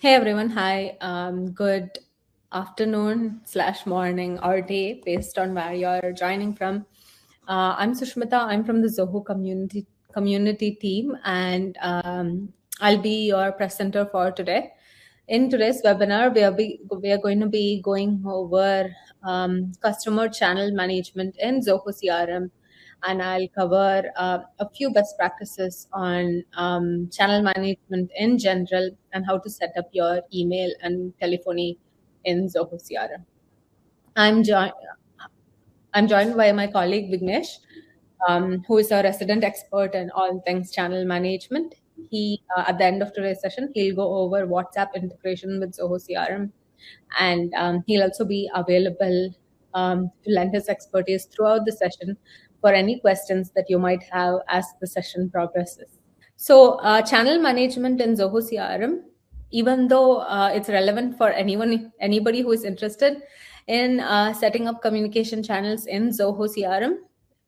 Hey everyone, hi. Good afternoon slash morning or day based on where you're joining from. I'm Sushmita. I'm from the Zoho community team, and I'll be your presenter for today. In today's webinar, we are going to be going over customer channel management in Zoho CRM, and I'll cover a few best practices on channel management in general and how to set up your email and telephony in Zoho CRM. I'm, jo- I'm joined by my colleague Vignesh, who is a resident expert in all things channel management. At the end of today's session, he'll go over WhatsApp integration with Zoho CRM, and he'll also be available to lend his expertise throughout the session for any questions that you might have as the session progresses. So, channel management in Zoho CRM, even though it's relevant for anybody who is interested in setting up communication channels in Zoho CRM,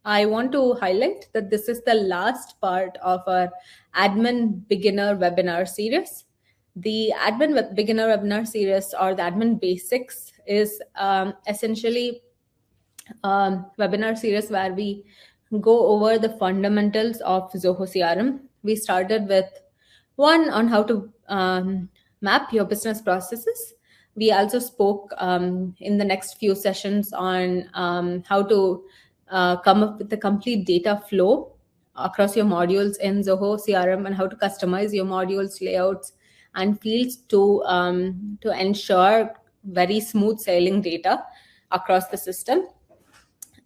I want to highlight that this is the last part of our admin beginner webinar series. The beginner webinar series, or the admin basics, is essentially webinar series where we go over the fundamentals of Zoho CRM. We started with one on how to map your business processes. We also spoke in the next few sessions on how to come up with the complete data flow across your modules in Zoho CRM and how to customize your modules, layouts, and fields to ensure very smooth sailing data across the system.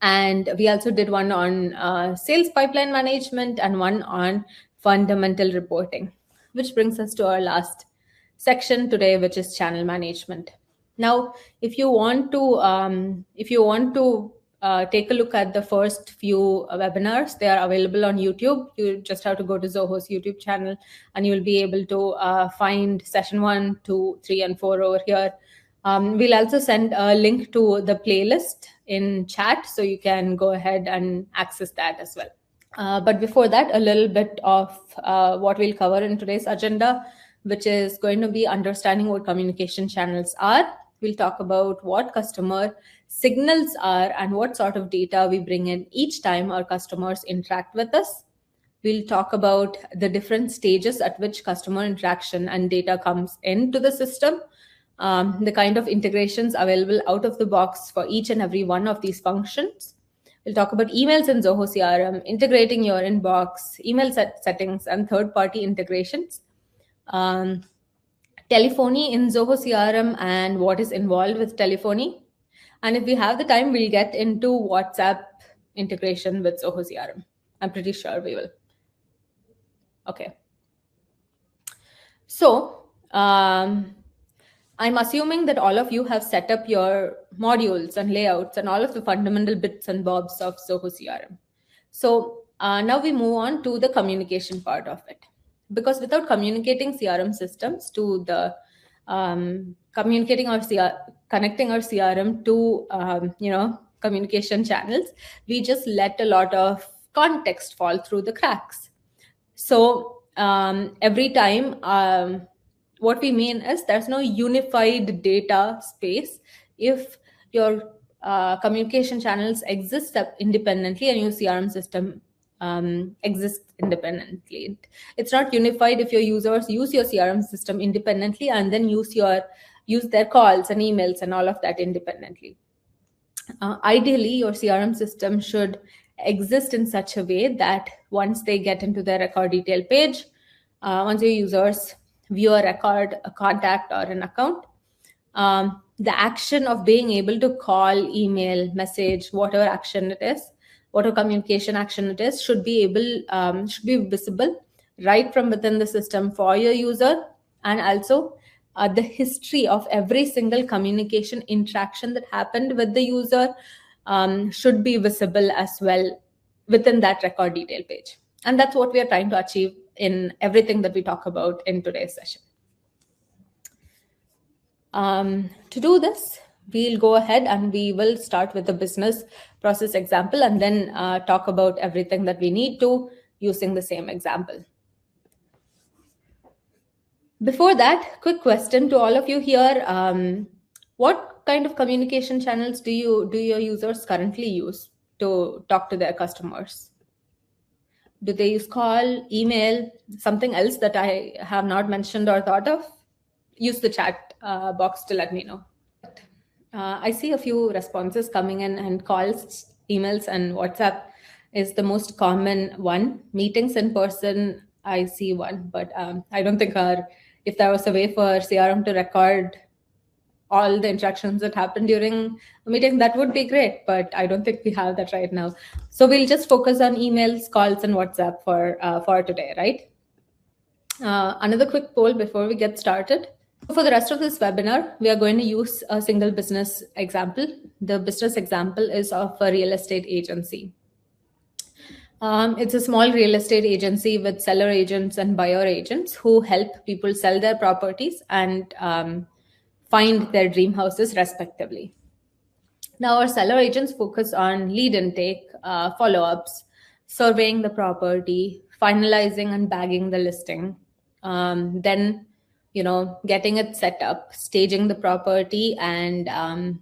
And we also did one on sales pipeline management and one on fundamental reporting, which brings us to our last section today, which is channel management. Now, if you want to take a look at the first few webinars, they are available on YouTube. You just have to go to Zoho's YouTube channel, and you will be able to find session 1, 2, 3, and 4 over here. We'll also send a link to the playlist in chat, so you can go ahead and access that as well. But before that, a little bit of what we'll cover in today's agenda, which is going to be understanding what communication channels are. We'll talk about what customer signals are and what sort of data we bring in each time our customers interact with us. We'll talk about the different stages at which customer interaction and data comes into the system, the kind of integrations available out of the box for each and every one of these functions. We'll talk about emails in Zoho CRM, integrating your inbox, email settings, and third-party integrations. Telephony in Zoho CRM and what is involved with telephony. And if we have the time, we'll get into WhatsApp integration with Zoho CRM. I'm pretty sure we will. Okay. So, I'm assuming that all of you have set up your modules and layouts and all of the fundamental bits and bobs of Zoho CRM. So now we move on to the communication part of it. Because without communicating CRM systems to the connecting our CRM to communication channels, we just let a lot of context fall through the cracks. So every time, what we mean is there's no unified data space. If your communication channels exist independently and your CRM system exists independently, it's not unified if your users use your CRM system independently and then use their calls and emails and all of that independently. Ideally, your CRM system should exist in such a way that once they get into their record detail page, once your users view a record, a contact, or an account, the action of being able to call, email, message, whatever action it is, whatever communication action it is, should be visible right from within the system for your user, and also the history of every single communication interaction that happened with the user should be visible as well within that record detail page. And that's what we are trying to achieve in everything that we talk about in today's session. To do this, we'll go ahead and we will start with the business process example and then talk about everything that we need to using the same example. Before that, quick question to all of you here. What kind of communication channels do your users currently use to talk to their customers? Do they use call, email, something else that I have not mentioned or thought of? Use the chat box to let me know. I see a few responses coming in, and calls, emails, and WhatsApp is the most common one. Meetings in person, I see one, but I don't think if there was a way for CRM to record all the interactions that happen during a meeting, that would be great, but I don't think we have that right now. So we'll just focus on emails, calls, and WhatsApp for today, right? Another quick poll before we get started. For the rest of this webinar, we are going to use a single business example. The business example is of a real estate agency. It's a small real estate agency with seller agents and buyer agents who help people sell their properties and find their dream houses respectively. Now, our seller agents focus on lead intake, follow-ups, surveying the property, finalizing and bagging the listing, then getting it set up, staging the property, and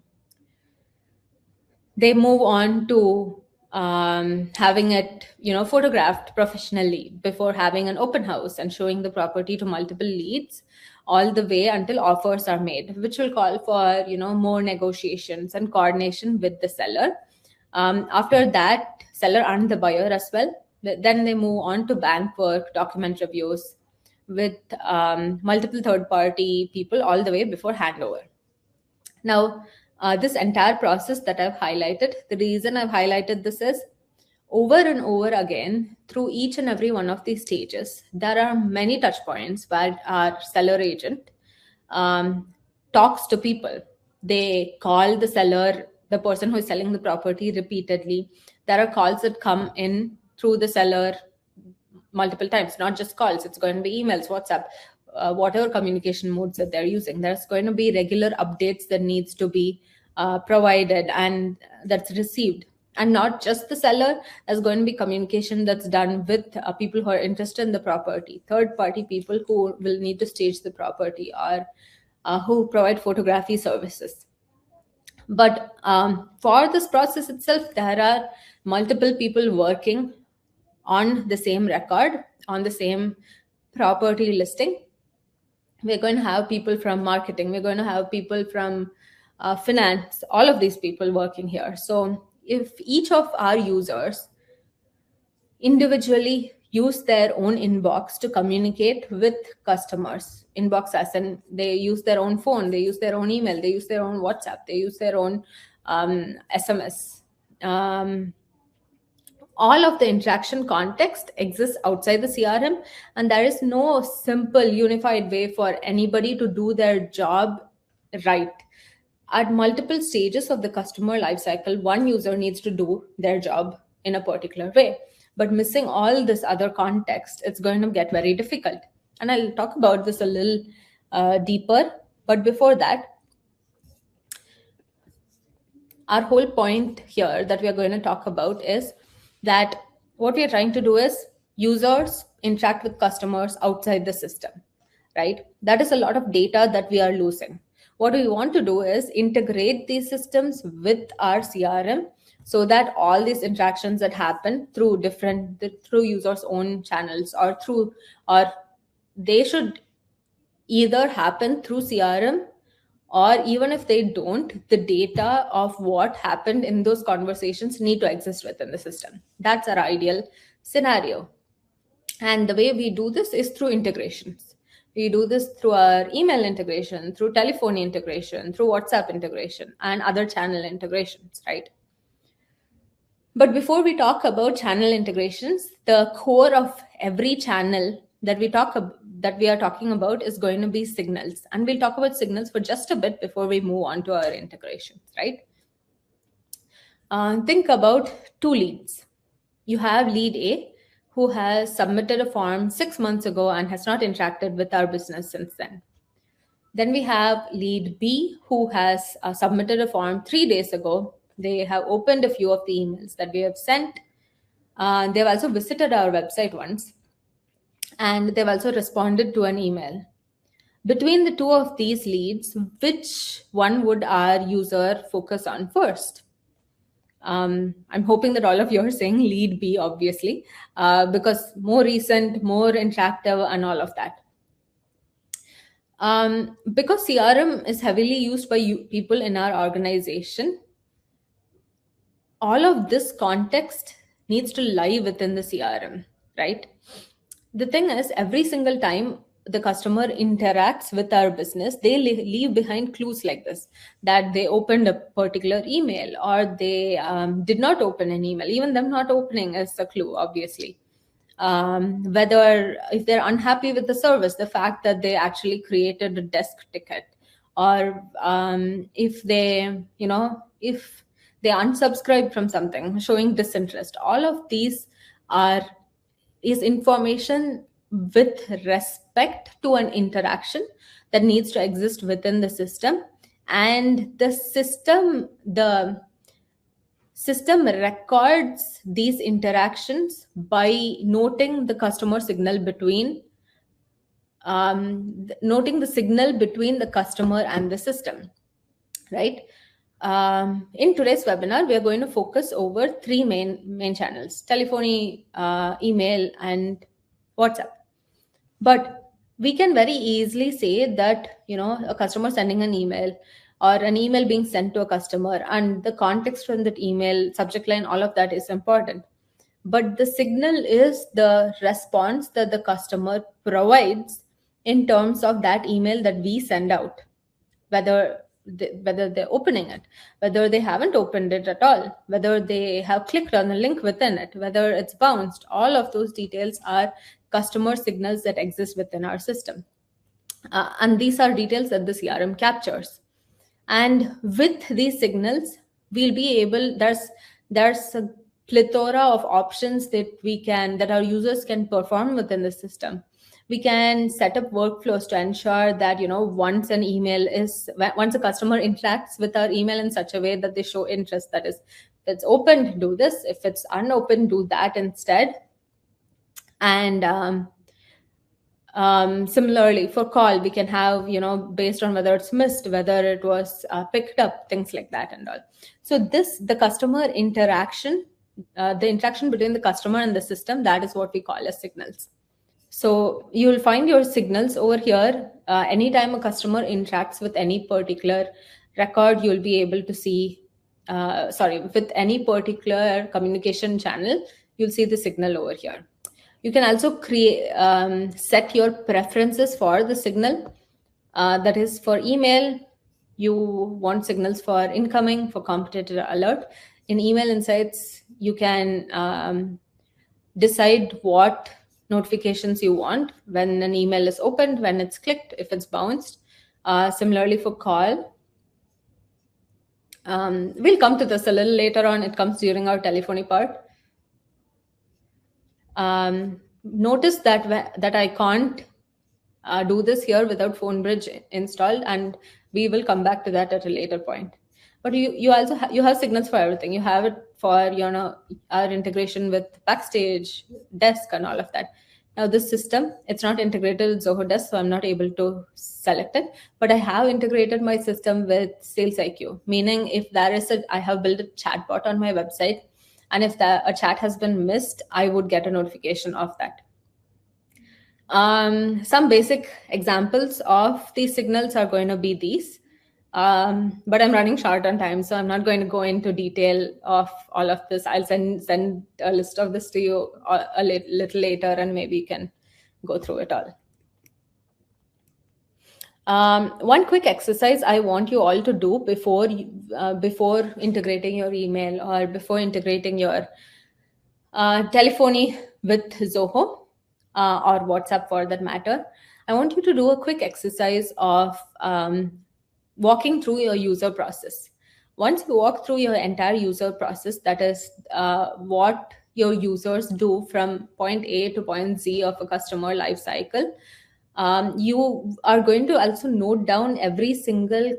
they move on to having it photographed professionally before having an open house and showing the property to multiple leads, all the way until offers are made, which will call for more negotiations and coordination with the seller. After that, seller and the buyer as well, then they move on to bank work, document reviews with multiple third-party people all the way before handover. Now, this entire process that I've highlighted, the reason I've highlighted this is over and over again, through each and every one of these stages, there are many touch points where our seller agent talks to people. They call the seller, the person who is selling the property, repeatedly. There are calls that come in through the seller multiple times, not just calls. It's going to be emails, WhatsApp, whatever communication modes that they're using. There's going to be regular updates that needs to be provided and that's received. And not just the seller, there's going to be communication that's done with people who are interested in the property, third-party people who will need to stage the property or who provide photography services. But for this process itself, there are multiple people working on the same record, on the same property listing. We're going to have people from marketing. We're going to have people from finance, all of these people working here. So if each of our users individually use their own inbox to communicate with customers, inbox as in they use their own phone, they use their own email, they use their own WhatsApp, they use their own SMS. All of the interaction context exists outside the CRM, and there is no simple unified way for anybody to do their job right. At multiple stages of the customer lifecycle, one user needs to do their job in a particular way. But missing all this other context, it's going to get very difficult. And I'll talk about this a little deeper. But before that, our whole point here that we are going to talk about is that what we are trying to do is users interact with customers outside the system, right? That is a lot of data that we are losing. What we want to do is integrate these systems with our CRM so that all these interactions that happen through users' own channels or they should either happen through CRM, or even if they don't, the data of what happened in those conversations need to exist within the system. That's our ideal scenario. And the way we do this is through integrations. We do this through our email integration, through telephony integration, through WhatsApp integration, and other channel integrations, right? But before we talk about channel integrations, the core of every channel that we are talking about is going to be signals. And we'll talk about signals for just a bit before we move on to our integrations, right? Think about two leads. You have lead A, who has submitted a form 6 months ago and has not interacted with our business since then. Then we have lead B, who has submitted a form 3 days ago. They have opened a few of the emails that we have sent. They've also visited our website once, and they've also responded to an email. Between the two of these leads, which one would our user focus on first? I'm hoping that all of you are saying lead B, obviously, because more recent, more interactive, and all of that. Because CRM is heavily used by people in our organization, all of this context needs to lie within the CRM, right? The thing is, every single time the customer interacts with our business, they leave behind clues like this, that they opened a particular email, or they did not open an email. Even them not opening is a clue, obviously. Whether if they're unhappy with the service, the fact that they actually created a desk ticket, or if they, if they unsubscribe from something, showing disinterest, all of these are is information with respect to an interaction that needs to exist within the system. And the system records these interactions by noting the customer signal between noting the signal between the customer and the system, right? In today's webinar, we are going to focus over three main channels: telephony, email, and WhatsApp. But we can very easily say that, a customer sending an email, or an email being sent to a customer, and the context from that email, subject line, all of that is important. But the signal is the response that the customer provides in terms of that email that we send out, whether they're opening it, whether they haven't opened it at all, whether they have clicked on the link within it, whether it's bounced. All of those details are customer signals that exist within our system. And these are details that the CRM captures. And with these signals, we'll be able, there's a plethora of options that our users can perform within the system. We can set up workflows to ensure that, once a customer interacts with our email in such a way that they show interest, that is, if it's opened, do this; if it's unopened, do that instead. And similarly for call, we can have, based on whether it's missed, whether it was picked up, things like that and all. So the customer interaction, the interaction between the customer and the system, that is what we call as signals. So you'll find your signals over here. Anytime a customer interacts with any particular record, you'll be able to see, with any particular communication channel, you'll see the signal over here. You can also set your preferences for the signal. That is, for email, you want signals for incoming, for competitor alert. In Email Insights, you can decide what notifications you want: when an email is opened, when it's clicked, if it's bounced. Similarly for call, we'll come to this a little later on. It comes during our telephony part. Notice that I can't do this here without PhoneBridge installed, and we will come back to that at a later point. But you also have signals for everything. You have it for our integration with Backstage, Desk, and all of that. Now this system, it's not integrated with Zoho Desk, so I'm not able to select it. But I have integrated my system with Sales IQ, meaning if I have built a chatbot on my website, and if a chat has been missed, I would get a notification of that. Some basic examples of these signals are going to be these. But I'm running short on time, so I'm not going to go into detail of all of this. I'll send a list of this to you a little later, and maybe you can go through it all. One quick exercise I want you all to do before integrating your email, or before integrating your telephony with Zoho, or WhatsApp for that matter. I want you to do a quick exercise of walking through your user process. Once you walk through your entire user process, that is what your users do from point A to point Z of a customer life cycle, you are going to also note down every single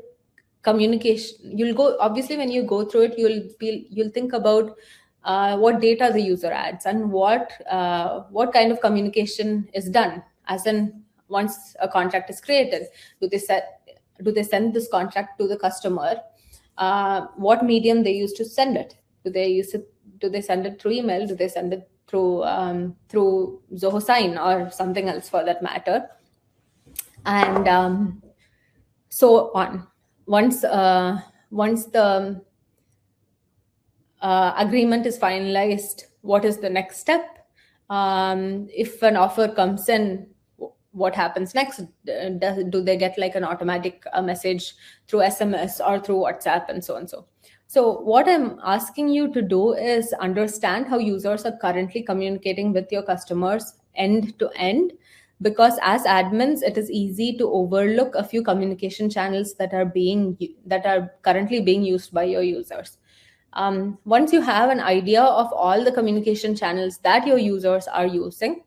communication. Obviously when you go through it, you'll think about what data the user adds, and what kind of communication is done, as in once a contract is created, do they send this contract to the customer? What medium they use to send it? Do they send it through email? Do they send it through Zoho Sign or something else for that matter? And so on. Once the agreement is finalized, what is the next step? If an offer comes in, what happens next? Do they get like an automatic message through SMS or through WhatsApp and so on? So what I'm asking you to do is understand how users are currently communicating with your customers end to end, because as admins, it is easy to overlook a few communication channels that are currently being used by your users. Once you have an idea of all the communication channels that your users are using,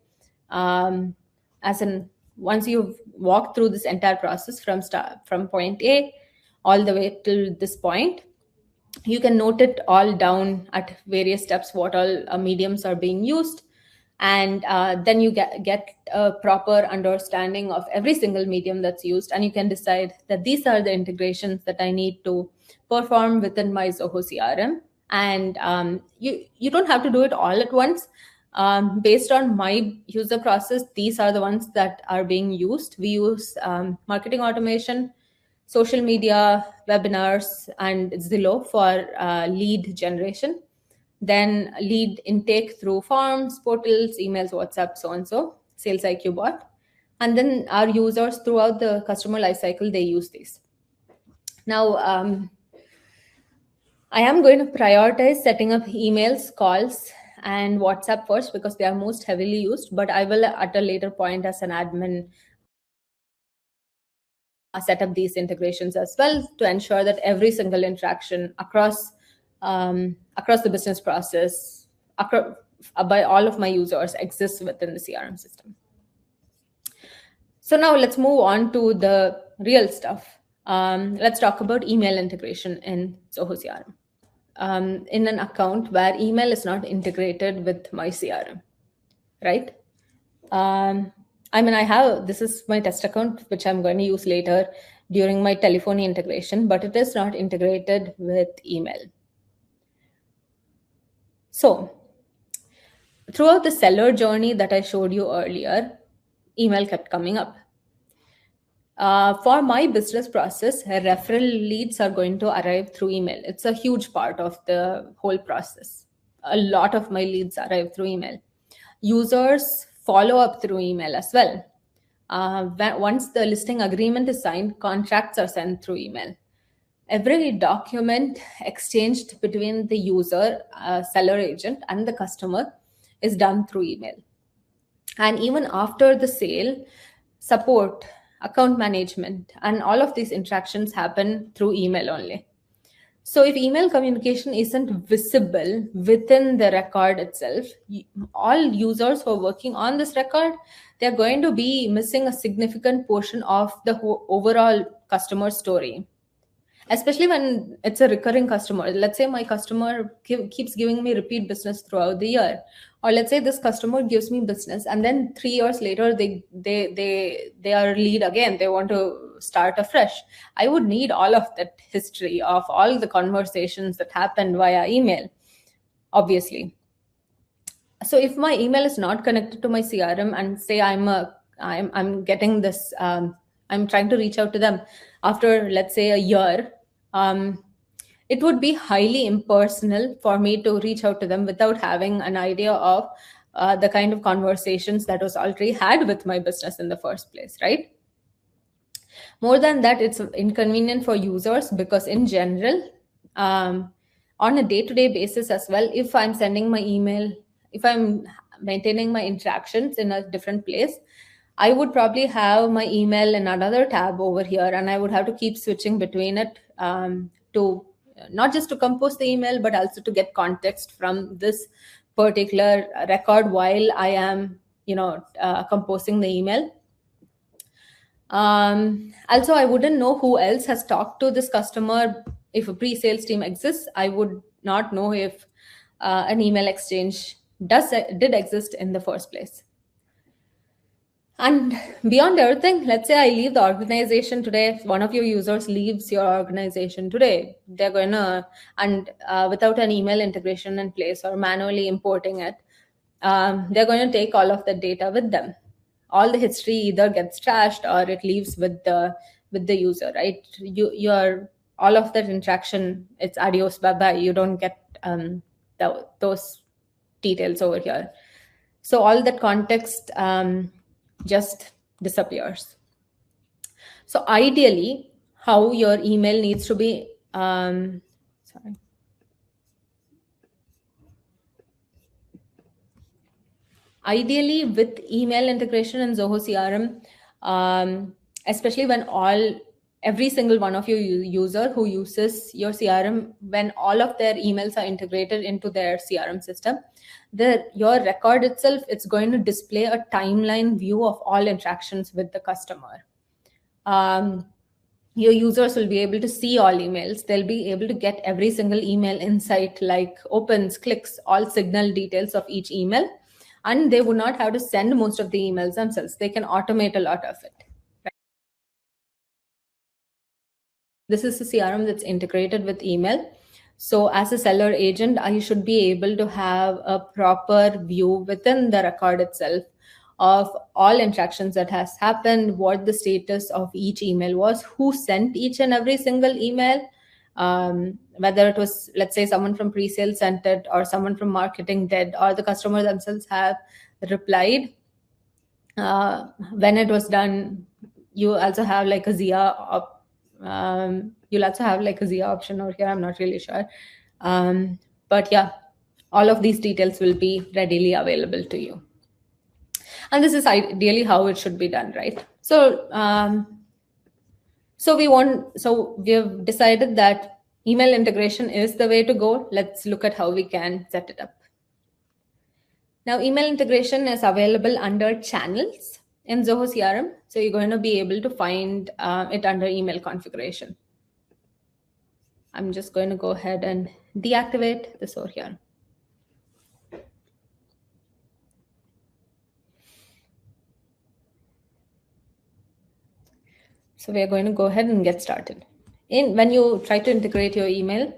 once you've walked through this entire process from point A all the way till this point, you can note it all down at various steps, what all mediums are being used, and then you get a proper understanding of every single medium that's used, and you can decide that these are the integrations that I need to perform within my Zoho CRM. And you don't have to do it all at once. Based on my user process, these are the ones that are being used. We use marketing automation, social media, webinars, and Zillow for lead generation. Then lead intake through forms, portals, emails, WhatsApp, so and so, Sales IQ bot. And then our users throughout the customer lifecycle, they use these. Now, I am going to prioritize setting up emails, calls, and WhatsApp first because they are most heavily used, but I will at a later point as an admin set up these integrations as well to ensure that every single interaction across the business process by all of my users exists within the CRM system. So now let's move on to the real stuff. Let's talk about email integration in Zoho CRM. In an account where email is not integrated with my CRM, right? This is my test account, which I'm going to use later during my telephony integration, but it is not integrated with email. So throughout the seller journey that I showed you earlier, email kept coming up. For my business process, referral leads are going to arrive through email. It's a huge part of the whole process. A lot of my leads arrive through email. Users follow up through email as well. Once the listing agreement is signed, contracts are sent through email. Every document exchanged between the user, seller agent, and the customer is done through email. And even after the sale, support, account management, and all of these interactions happen through email only. So if email communication isn't visible within the record itself, all users who are working on this record, they're going to be missing a significant portion of the overall customer story. Especially when it's a recurring customer. Let's say my customer keeps giving me repeat business throughout the year. Or let's say this customer gives me business and then 3 years later, they are lead again. They want to start afresh. I would need all of that history of all the conversations that happened via email, obviously. So if my email is not connected to my CRM and say I'm getting this, I'm trying to reach out to them after, let's say, a year, it would be highly impersonal for me to reach out to them without having an idea of the kind of conversations that was already had with my business in the first place, right? More than that, it's inconvenient for users because in general, on a day-to-day basis as well, if I'm sending my email, if I'm maintaining my interactions in a different place, I would probably have my email in another tab over here, and I would have to keep switching between it to not just to compose the email, but also to get context from this particular record while I am, composing the email. Also, I wouldn't know who else has talked to this customer. If a pre-sales team exists, I would not know if an email exchange did exist in the first place. And beyond everything, let's say I leave the organization today, one of your users leaves your organization today, they're going to, and without an email integration in place or manually importing it, they're going to take all of the data with them. All the history either gets trashed or it leaves with the user, right? You're all of that interaction, it's adios, bye bye. You don't get those details over here. So all that context just disappears. So ideally, how your email needs to be, sorry. Ideally, with email integration in Zoho CRM, especially when every single one of your user who uses your CRM, when all of their emails are integrated into their CRM system, your record itself, it's going to display a timeline view of all interactions with the customer. Your users will be able to see all emails. They'll be able to get every single email insight, like opens, clicks, all signal details of each email. And they would not have to send most of the emails themselves. They can automate a lot of it. Right? This is a CRM that's integrated with email. So as a seller agent, I should be able to have a proper view within the record itself of all interactions that has happened, what the status of each email was, who sent each and every single email, whether it was, let's say, someone from pre-sales sent it, or someone from marketing did, or the customer themselves have replied. When it was done, you also have like a ZIA you'll also have like a ZIA option over here. I'm not really sure. But yeah, all of these details will be readily available to you. And this is ideally how it should be done, right? So, so we have decided that email integration is the way to go. Let's look at how we can set it up. Now, email integration is available under channels in Zoho CRM. So you're going to be able to find it under email configuration. I'm just going to go ahead and deactivate this over here. So we're going to go ahead and get started. When you try to integrate your email,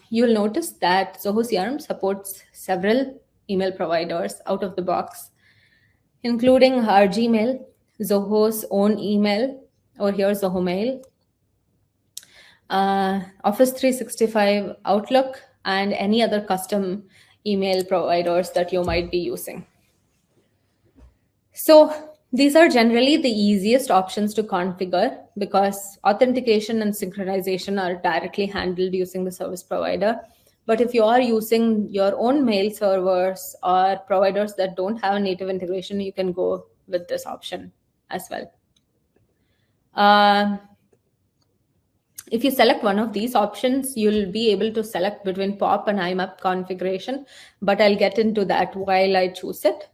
you'll notice that Zoho CRM supports several email providers out of the box, including our Gmail, Zoho's own email, over here Zoho Mail, Office 365, Outlook, and any other custom email providers that you might be using. So these are generally the easiest options to configure because authentication and synchronization are directly handled using the service provider. But if you are using your own mail servers or providers that don't have a native integration, you can go with this option as well. If you select one of these options, you'll be able to select between POP and IMAP configuration, but I'll get into that while I choose it.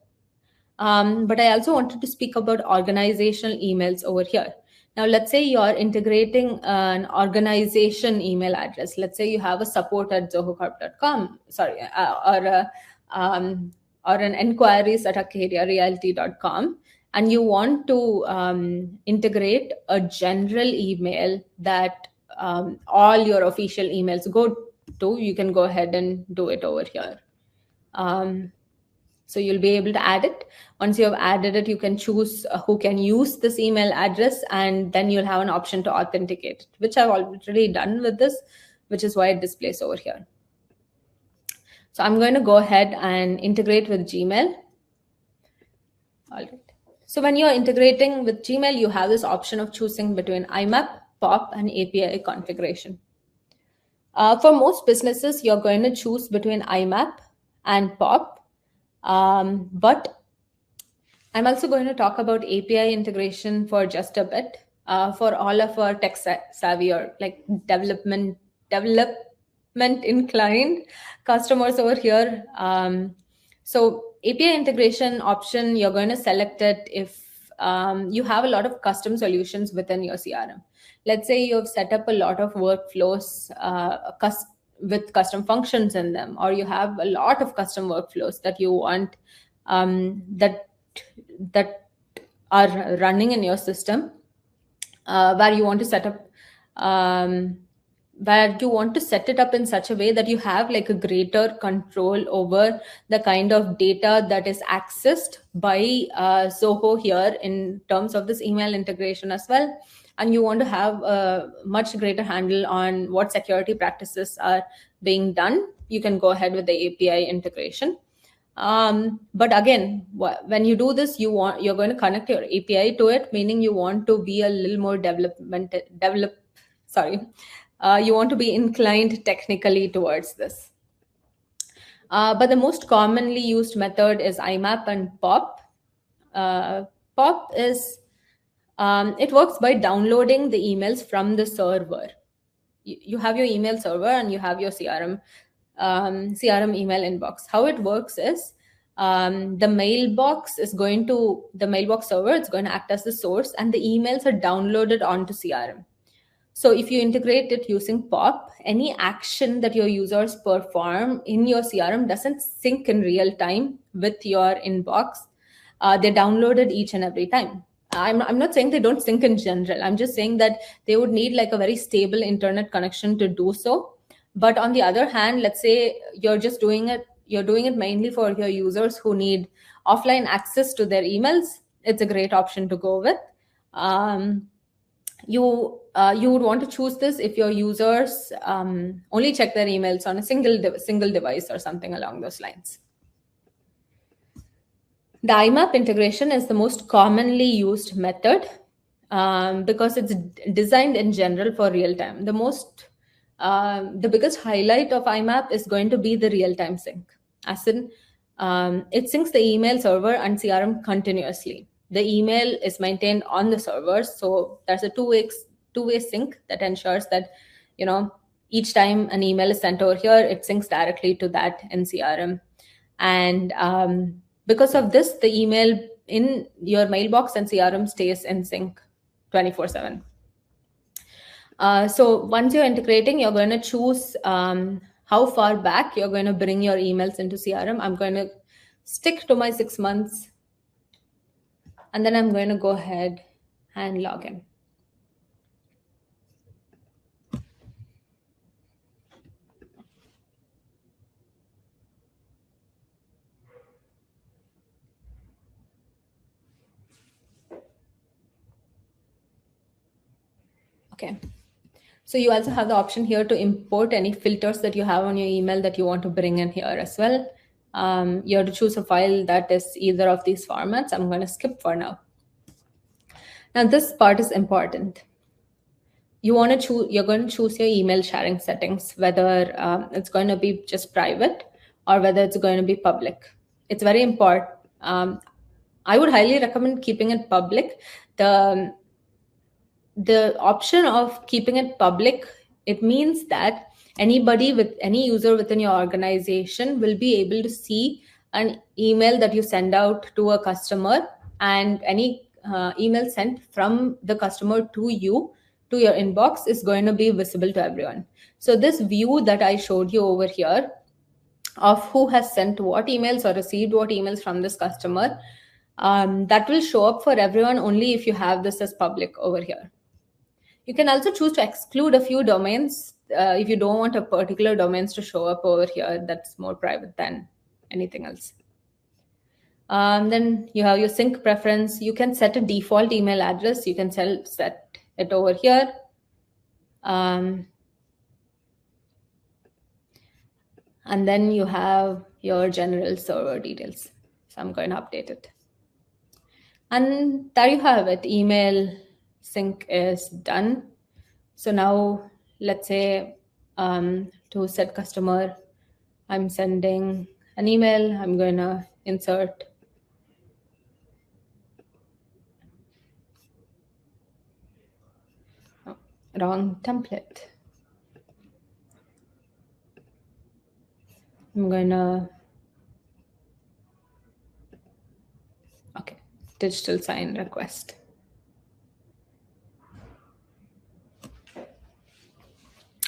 But I also wanted to speak about organizational emails over here. Now, let's say you're integrating an organization email address. Let's say you have a support@zohocorp.com, sorry, or an enquiries@acadiarealty.com, and you want to integrate a general email that all your official emails go to, you can go ahead and do it over here. So you'll be able to add it. Once you have added it, you can choose who can use this email address, and then you'll have an option to authenticate it, which I've already done with this, which is why it displays over here. So I'm going to go ahead and integrate with Gmail. All right. So when you're integrating with Gmail, you have this option of choosing between IMAP, POP, and API configuration. For most businesses, you're going to choose between IMAP and POP. But I'm also going to talk about API integration for just a bit for all of our tech savvy or like development inclined customers over here. So API integration option, you're going to select it if you have a lot of custom solutions within your CRM. Let's say you've set up a lot of workflows with custom functions in them, or you have a lot of custom workflows that you want that are running in your system, where you want to set up um, where you want to set it up in such a way that you have like a greater control over the kind of data that is accessed by Zoho here in terms of this email integration as well. And you want to have a much greater handle on what security practices are being done, you can go ahead with the API integration. But again, when you do this, you're going to connect your API to it, meaning you want to be a little more you want to be inclined technically towards this. But the most commonly used method is IMAP and POP. POP is it works by downloading the emails from the server. You have your email server and you have your CRM email inbox. How it works is the mailbox server, it's going to act as the source, and the emails are downloaded onto CRM. So if you integrate it using POP, any action that your users perform in your CRM doesn't sync in real time with your inbox. They're downloaded each and every time. I'm not saying they don't sync in general. I'm just saying that they would need like a very stable internet connection to do so. But on the other hand, let's say you're doing it mainly for your users who need offline access to their emails. It's a great option to go with. You would want to choose this if your users only check their emails on a single device or something along those lines. The IMAP integration is the most commonly used method because it's designed in general for real time. The biggest highlight of IMAP is going to be the real-time sync. As in, it syncs the email server and CRM continuously. The email is maintained on the servers, so there's a two-way sync that ensures that each time an email is sent over here, it syncs directly to that in CRM. And because of this, the email in your mailbox and CRM stays in sync 24/7. So once you're integrating, you're going to choose how far back you're going to bring your emails into CRM. I'm going to stick to my 6 months, and then I'm going to go ahead and log in. Okay. So you also have the option here to import any filters that you have on your email that you want to bring in here as well. You have to choose a file that is either of these formats. I'm going to skip for now. Now this part is important. You're going to choose your email sharing settings, whether it's going to be just private or whether it's going to be public. It's very important. I would highly recommend keeping it public. The option of keeping it public, it means that any user within your organization will be able to see an email that you send out to a customer, and any email sent from the customer to you to your inbox is going to be visible to everyone. So this view that I showed you over here of who has sent what emails or received what emails from this customer, that will show up for everyone only if you have this as public over here. You can also choose to exclude a few domains if you don't want a particular domains to show up over here that's more private than anything else. Then you have your sync preference. You can set a default email address. You can set it over here. And then you have your general server details. So I'm going to update it. And there you have it. Email sync is done. So now let's say to set customer, I'm sending an email. I'm going to insert wrong template. I'm going to digital sign request.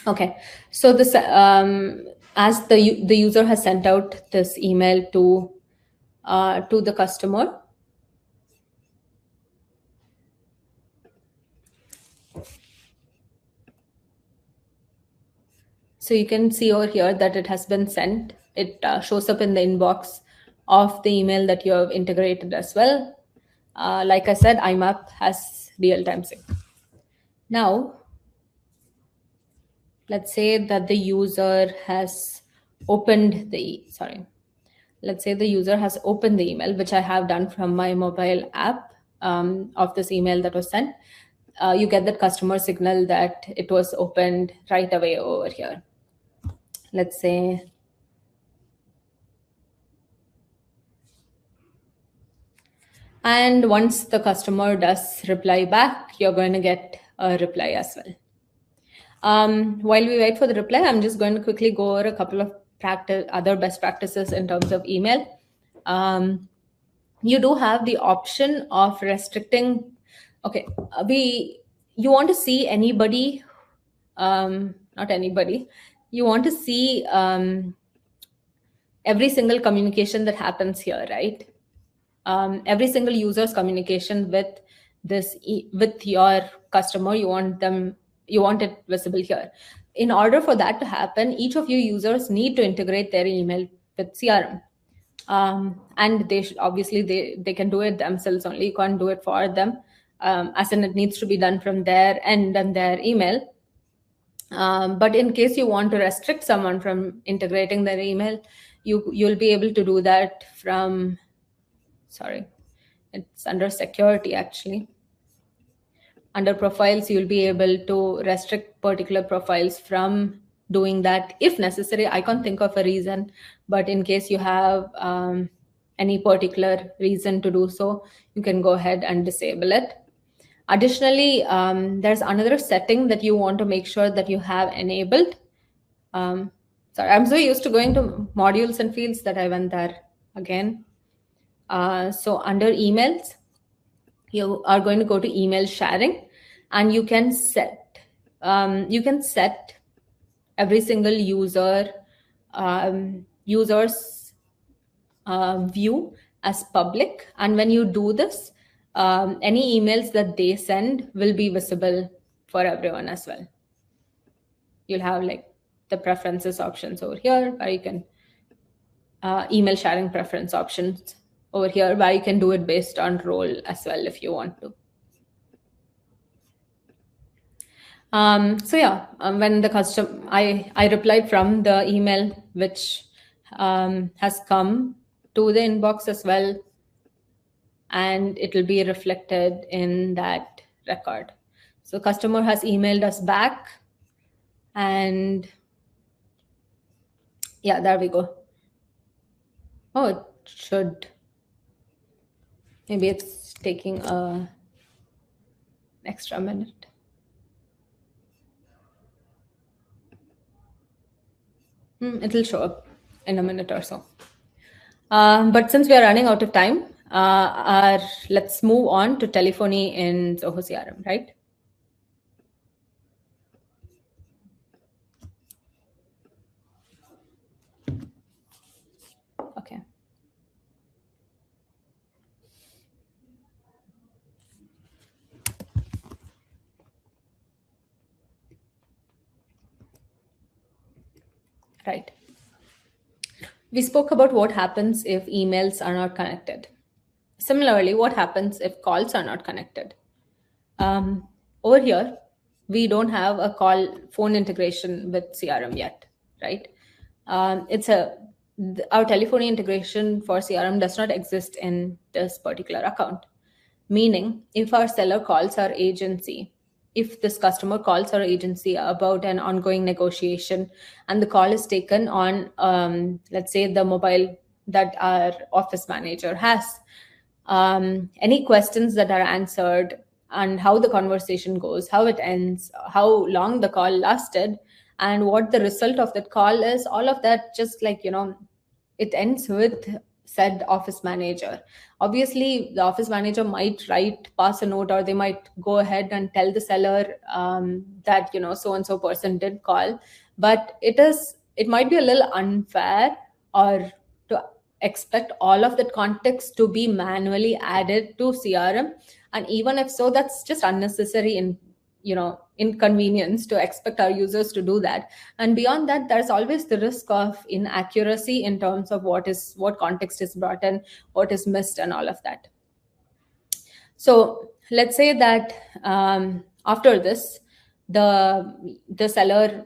Okay, so this as the user has sent out this email to the customer, So you can see over here that it has been sent. It shows up in the inbox of the email that you have integrated as well. Like I said, IMAP has real-time sync. Now, let's say that the user has opened the, sorry, let's say the user has opened the email, which I have done from my mobile app of this email that was sent. You get that customer signal that it was opened right away over here. Let's say, and once the customer does reply back, you're going to get a reply as well. While we wait for the reply, I'm just going to quickly go over a couple of other best practices in terms of email. You do have the option of restricting. Okay, you want to see anybody, not anybody. You want to see every single communication that happens here, right? Every single user's communication with with your customer, you want it visible here. In order for that to happen, each of your users need to integrate their email with CRM. And they should, obviously they can do it themselves only. You can't do it for them, as in it needs to be done from their end and their email. But in case you want to restrict someone from integrating their email, you'll be able to do that from, sorry, it's under security actually. Under profiles, you'll be able to restrict particular profiles from doing that if necessary. I can't think of a reason, but in case you have any particular reason to do so, you can go ahead and disable it. Additionally, there's another setting that you want to make sure that you have enabled. Sorry, I'm so used to going to modules and fields that I went there again. So under emails, you are going to go to email sharing, and you can set every single user's view as public. And when you do this, any emails that they send will be visible for everyone as well. You'll have like the preferences options over here where you can email sharing preference options over here where you can do it based on role as well if you want to. So yeah, when the I replied from the email which has come to the inbox as well, and it will be reflected in that record. So customer has emailed us back, and yeah, there we go. Oh, it should. Maybe it's taking an extra minute. It'll show up in a minute or so. But since we are running out of time, let's move on to telephony in Zoho CRM, right? Okay. Right. We spoke about what happens if emails are not connected. Similarly, what happens if calls are not connected? Over here, we don't have a phone integration with CRM yet, right? Our telephony integration for CRM does not exist in this particular account. Meaning, if our seller calls our agency, if this customer calls our agency about an ongoing negotiation and the call is taken on, let's say, the mobile that our office manager has, any questions that are answered and how the conversation goes, how it ends, how long the call lasted, and what the result of that call is, all of that, just like, it ends with said office manager. Obviously, the office manager might pass a note, or they might go ahead and tell the seller that, so-and-so person did call. But it might be a little unfair or to expect all of that context to be manually added to CRM. And even if so, that's just unnecessary inconvenience to expect our users to do that. And beyond that, there's always the risk of inaccuracy in terms of what context is brought in, what is missed, and all of that. So let's say that after this, the seller,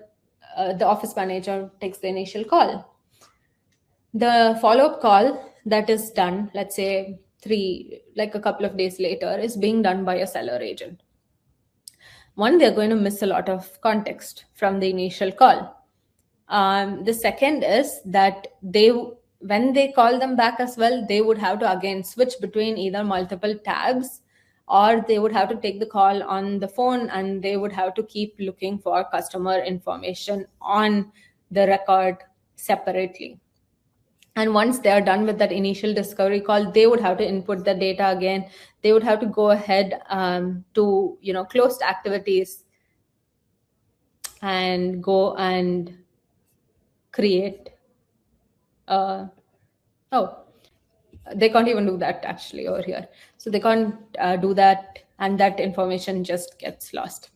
the office manager takes the initial call. The follow-up call that is done, let's say a couple of days later, is being done by a seller agent. One, they're going to miss a lot of context from the initial call. The second is that when they call them back as well, they would have to again switch between either multiple tabs, or they would have to take the call on the phone, and they would have to keep looking for customer information on the record separately. And once they are done with that initial discovery call, they would have to input the data again. They would have to go ahead to closed activities and go and create. They can't even do that actually over here. So they can't do that, and that information just gets lost,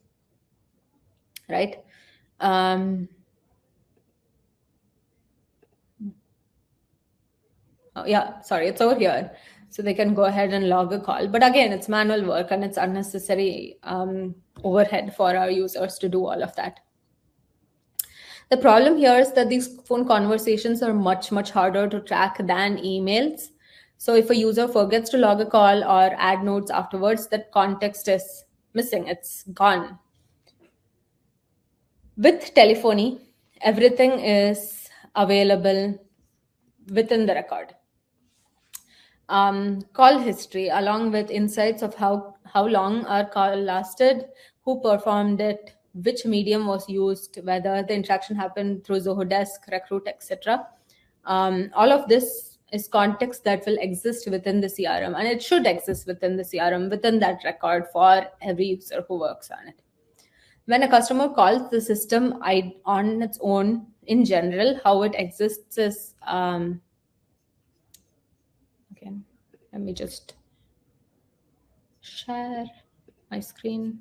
right? Sorry, it's over here. So they can go ahead and log a call. But again, it's manual work, and it's unnecessary overhead for our users to do all of that. The problem here is that these phone conversations are much, much harder to track than emails. So if a user forgets to log a call or add notes afterwards, that context is missing. It's gone. With telephony, everything is available within the record. Call history, along with insights of how long our call lasted, who performed it, which medium was used, whether the interaction happened through Zoho Desk, Recruit, etc. All of this is context that will exist within the CRM, and it should exist within the CRM, within that record for every user who works on it. When a customer calls the system on its own, in general, how it exists is, okay, let me just share my screen.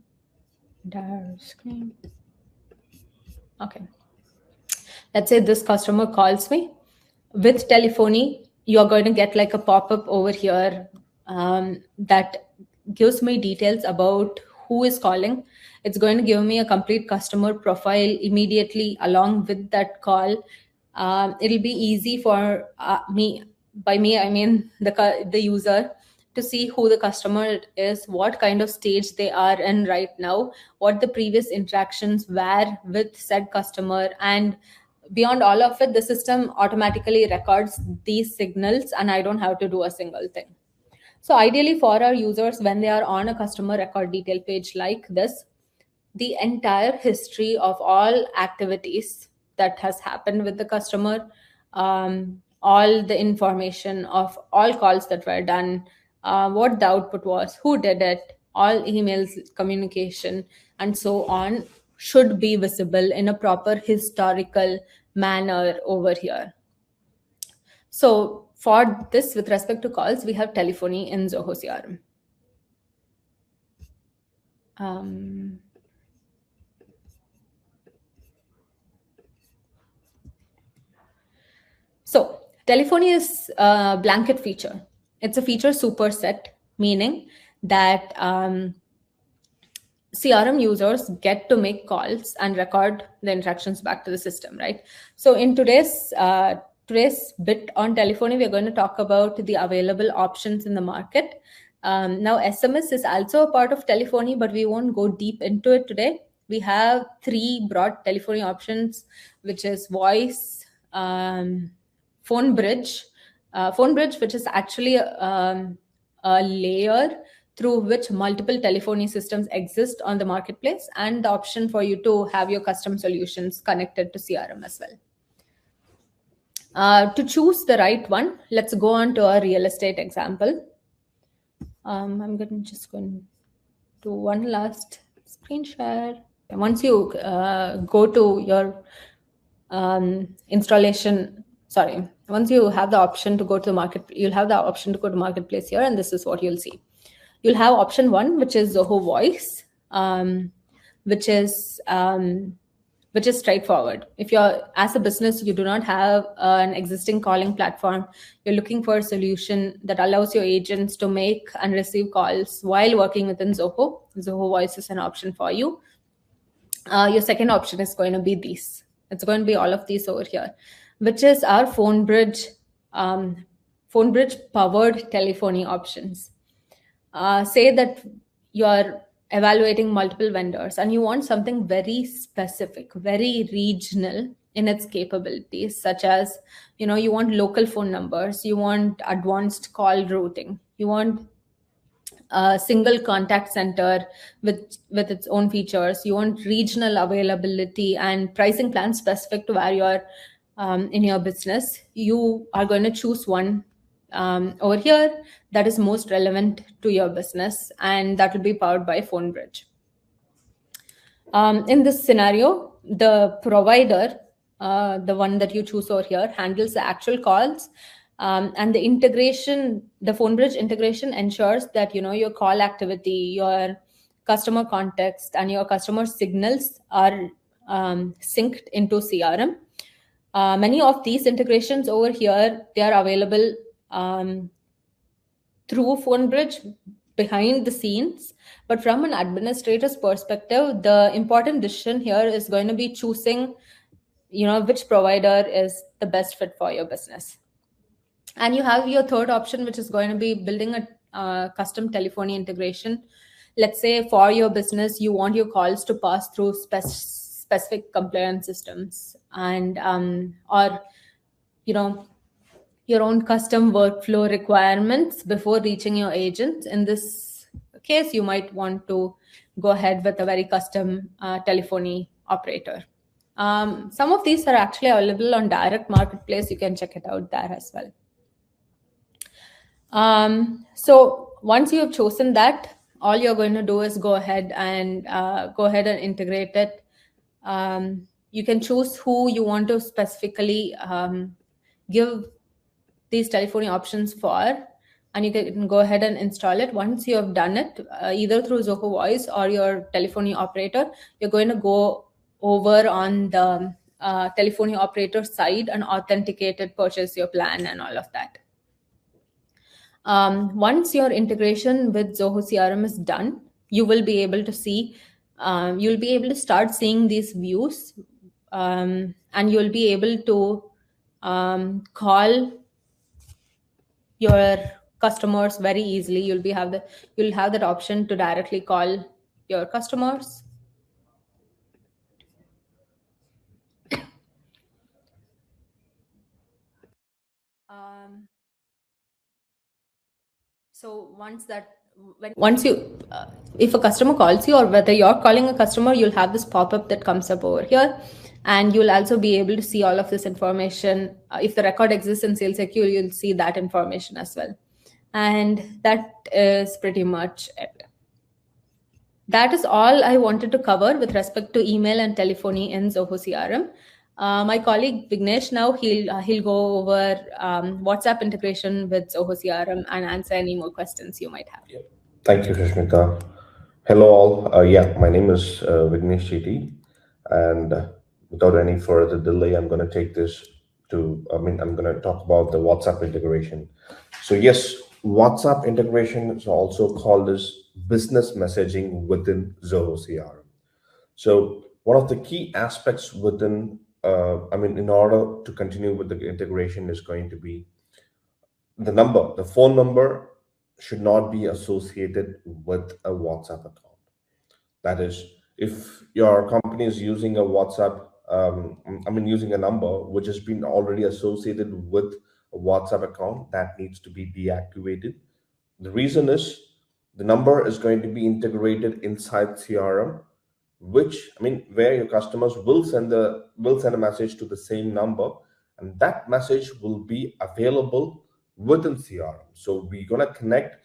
Okay. Let's say this customer calls me. With telephony, you're going to get like a pop-up over here that gives me details about who is calling. It's going to give me a complete customer profile immediately along with that call. It'll be easy for me. By me, I mean the user, to see who the customer is, what kind of stage they are in right now, what the previous interactions were with said customer. And beyond all of it, the system automatically records these signals, and I don't have to do a single thing. So ideally for our users, when they are on a customer record detail page like this, the entire history of all activities that has happened with the customer, all the information of all calls that were done, what the output was, who did it, all emails, communication, and so on, should be visible in a proper historical manner over here. So for this, with respect to calls, we have telephony in Zoho CRM. So telephony is a blanket feature. It's a feature superset, meaning that CRM users get to make calls and record the interactions back to the system, right? So in today's bit on telephony, we're going to talk about the available options in the market. Now, SMS is also a part of telephony, but we won't go deep into it today. We have 3 broad telephony options, which is voice, phone bridge, which is actually a layer through which multiple telephony systems exist on the marketplace, and the option for you to have your custom solutions connected to CRM as well. To choose the right one, let's go on to a real estate example. I'm just going to do one last screen share. And once you go to your once you have the option to go to the market, you'll have the option to go to marketplace here, and this is what you'll see. You'll have option 1, which is Zoho Voice. which is straightforward. If you're, as a business, you do not have an existing calling platform, you're looking for a solution that allows your agents to make and receive calls while working within Zoho. Zoho Voice is an option for you. Your second option is going to be these. It's going to be all of these over here, which is our phone bridge powered telephony options. Say that you're evaluating multiple vendors and you want something very specific, very regional in its capabilities, such as, you want local phone numbers, you want advanced call routing, you want a single contact center with its own features, you want regional availability and pricing plans specific to where you're in your business. You are going to choose one over here that is most relevant to your business, and that will be powered by PhoneBridge. In this scenario, the provider, the one that you choose over here, handles the actual calls, and the integration, the PhoneBridge integration ensures that your call activity, your customer context, and your customer signals are synced into CRM. Many of these integrations over here, they are available through PhoneBridge behind the scenes. But from an administrator's perspective, the important decision here is going to be choosing, which provider is the best fit for your business. And you have your third option, which is going to be building a custom telephony integration. Let's say for your business, you want your calls to pass through specific compliance systems, and or your own custom workflow requirements before reaching your agent. In this case, you might want to go ahead with a very custom telephony operator. Some of these are actually available on Direct Marketplace. You can check it out there as well. So once you have chosen that, all you're going to do is go ahead and integrate it. You can choose who you want to specifically give these telephony options for, and you can go ahead and install it. Once you have done it, either through Zoho Voice or your telephony operator, you're going to go over on the telephony operator side and authenticate it, purchase your plan, and all of that. Once your integration with Zoho CRM is done, you will be able to see, you'll be able to start seeing these views, and you'll be able to call your customers very easily. You'll have that option to directly call your customers. So if a customer calls you, or whether you're calling a customer, you'll have this pop-up that comes up over here, and you'll also be able to see all of this information. If the record exists in SalesIQ, you'll see that information as well. And that is pretty much it. That is all I wanted to cover with respect to email and telephony in Zoho CRM. My colleague Vignesh now, he'll go over WhatsApp integration with Zoho CRM and answer any more questions you might have. Yep. Thank you, Sushmita. Hello all. My name is Vignesh Chiti, and without any further delay, I'm going to take this I'm going to talk about the WhatsApp integration. So yes, WhatsApp integration is also called as business messaging within Zoho CRM. So one of the key aspects within, in order to continue with the integration, is going to be the phone number should not be associated with a WhatsApp account. That is, if your company is using a WhatsApp, using a number which has been already associated with a WhatsApp account, that needs to be deactivated. The reason is the number is going to be integrated inside CRM, where your customers will send a message to the same number, and that message will be available within CRM. So we're going to connect,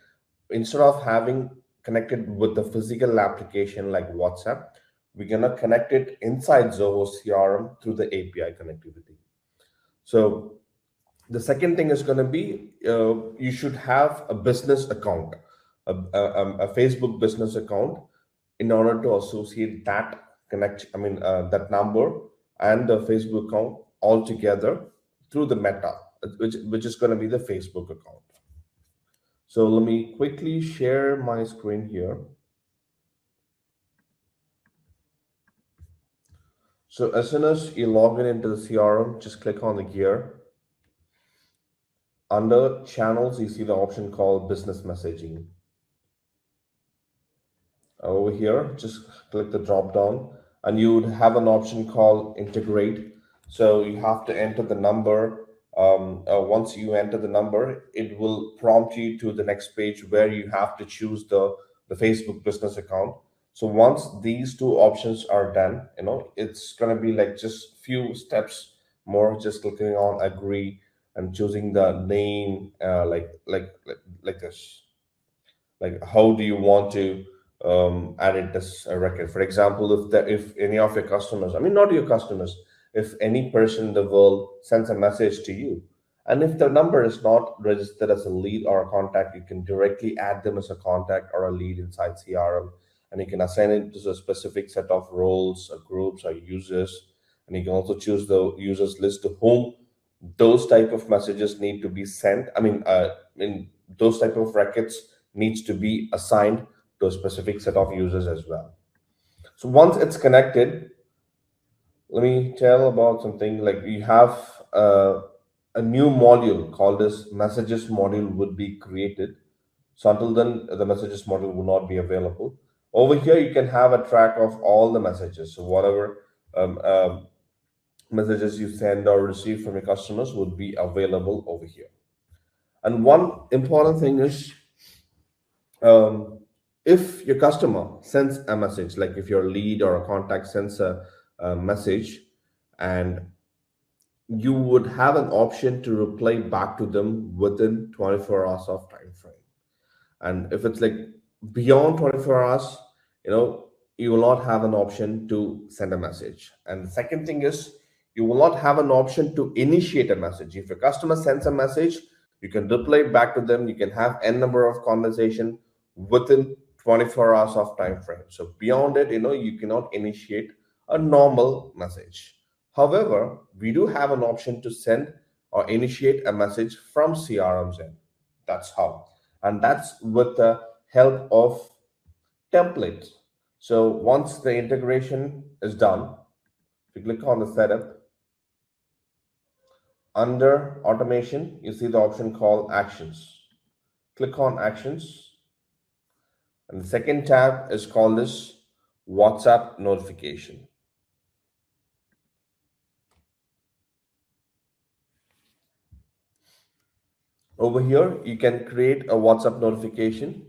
instead of having connected with the physical application like WhatsApp, we're going to connect it inside Zoho CRM through the API connectivity. So the second thing is going to be, you should have a business account, a Facebook business account in order to associate that that number and the Facebook account all together through the Meta, which is going to be the Facebook account. So let me quickly share my screen here. So as soon as you log in into the CRM, just click on the gear. Under channels, you see the option called business messaging. Over here, just click the drop down and you would have an option called integrate. So you have to enter the number. Once you enter the number, it will prompt you to the next page where you have to choose the Facebook business account. So once these two options are done, it's going to be like just few steps more, just clicking on agree and choosing the name, like this. Like how do you want to add it as a record? For example, if any of your customers, not your customers, if any person in the world sends a message to you, and if the number is not registered as a lead or a contact, you can directly add them as a contact or a lead inside CRM, and you can assign it to a specific set of roles or groups or users, and you can also choose the users list to whom those type of messages need to be sent. Those type of records needs to be assigned to a specific set of users as well. So once it's connected, let me tell about something. Like you have a new module called as messages module would be created. So until then, the messages module will not be available. Over here, you can have a track of all the messages. So whatever messages you send or receive from your customers would be available over here. And one important thing is, if your customer sends a message, like if your lead or a contact sends a message, and you would have an option to reply back to them within 24 hours of time frame. And if it's like beyond 24 hours, you will not have an option to send a message. And the second thing is, you will not have an option to initiate a message. If your customer sends a message, you can reply back to them. You can have n number of conversation within 24 hours of time frame. So beyond it, you cannot initiate a normal message. However, we do have an option to send or initiate a message from CRM's end. That's how. And that's with the help of templates. So once the integration is done, if you click on the setup, under automation, you see the option called actions. Click on actions. And the second tab is called this WhatsApp notification. Over here, you can create a WhatsApp notification,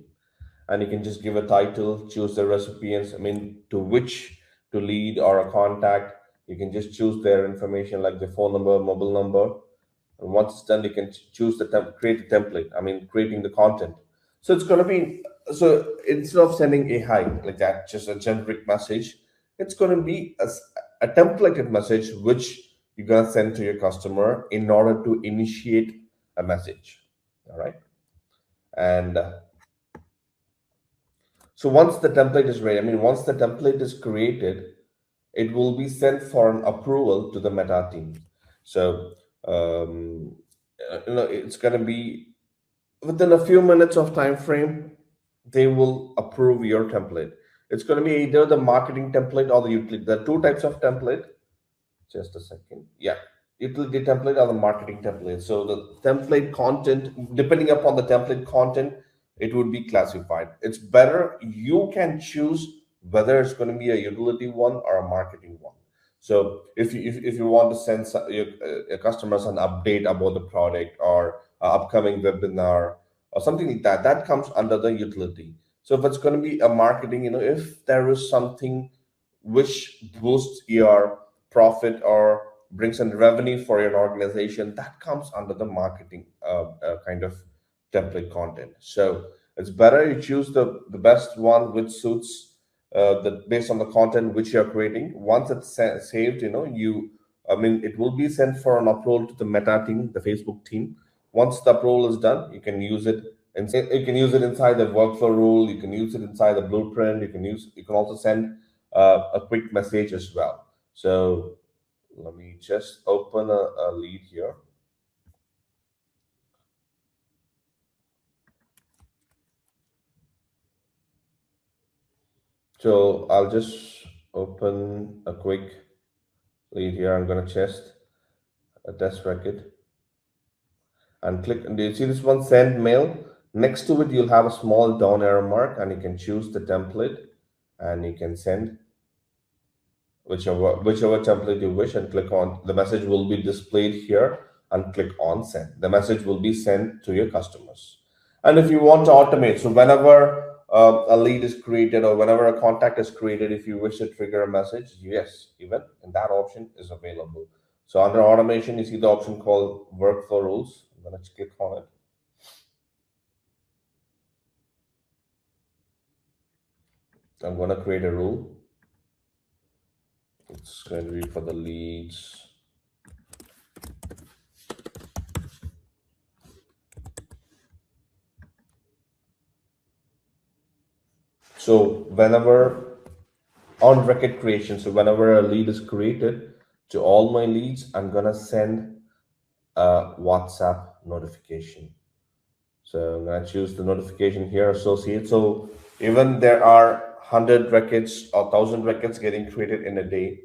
and you can just give a title, choose the recipients, to which to lead or a contact. You can just choose their information like the phone number, mobile number. And once it's done, you can choose create a template, creating the content. So it's going to be, so instead of sending a hi like that, just a generic message, it's going to be a templated message which you're going to send to your customer in order to initiate a message. All right. And so once the template is ready, once the template is created, it will be sent for an approval to the Meta team. So it's going to be within a few minutes of time frame, they will approve your template. It's going to be either the marketing template or the utility. There are two types of template. Just a second. Yeah, utility template or the marketing template. So the template content, depending upon the template content, it would be classified. It's better you can choose whether it's going to be a utility one or a marketing one. So if you want to send your customers an update about the product or upcoming webinar or something like that, that comes under the utility. So if it's going to be a marketing, if there is something which boosts your profit or brings in revenue for your organization, that comes under the marketing kind of template content. So it's better you choose the best one which suits based on the content which you're creating. Once it's saved, it will be sent for an upload to the Meta team, the Facebook team. Once the approval is done, you can use it You can use it inside the workflow rule. You can use it inside the blueprint. You can also send a quick message as well. So let me just open a lead here. So I'll just open a quick lead here. I'm going to test a test record and click. Do you see this one, send mail? Next to it, you'll have a small down arrow mark, and you can choose the template and you can send whichever template you wish and click on. The message will be displayed here and click on send. The message will be sent to your customers. And if you want to automate, so whenever a lead is created or whenever a contact is created, if you wish to trigger a message, yes, even and that option is available. So under automation, you see the option called workflow rules. I'm going to click on it. I'm going to create a rule. It's going to be for the leads. So whenever on record creation, so whenever a lead is created, to all my leads, I'm gonna send a WhatsApp notification. So I'm gonna choose the notification here, associate. So even there are 100 records or 1,000 records getting created in a day,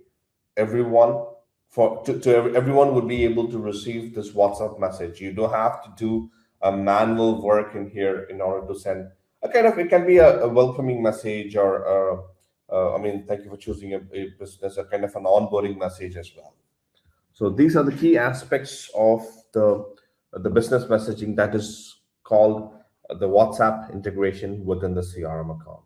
everyone everyone would be able to receive this WhatsApp message. You don't have to do a manual work in here in order to send a kind of, it can be a welcoming message or I mean, thank you for choosing a business, a kind of an onboarding message as well. So these are the key aspects of the business messaging that is called the WhatsApp integration within the CRM account.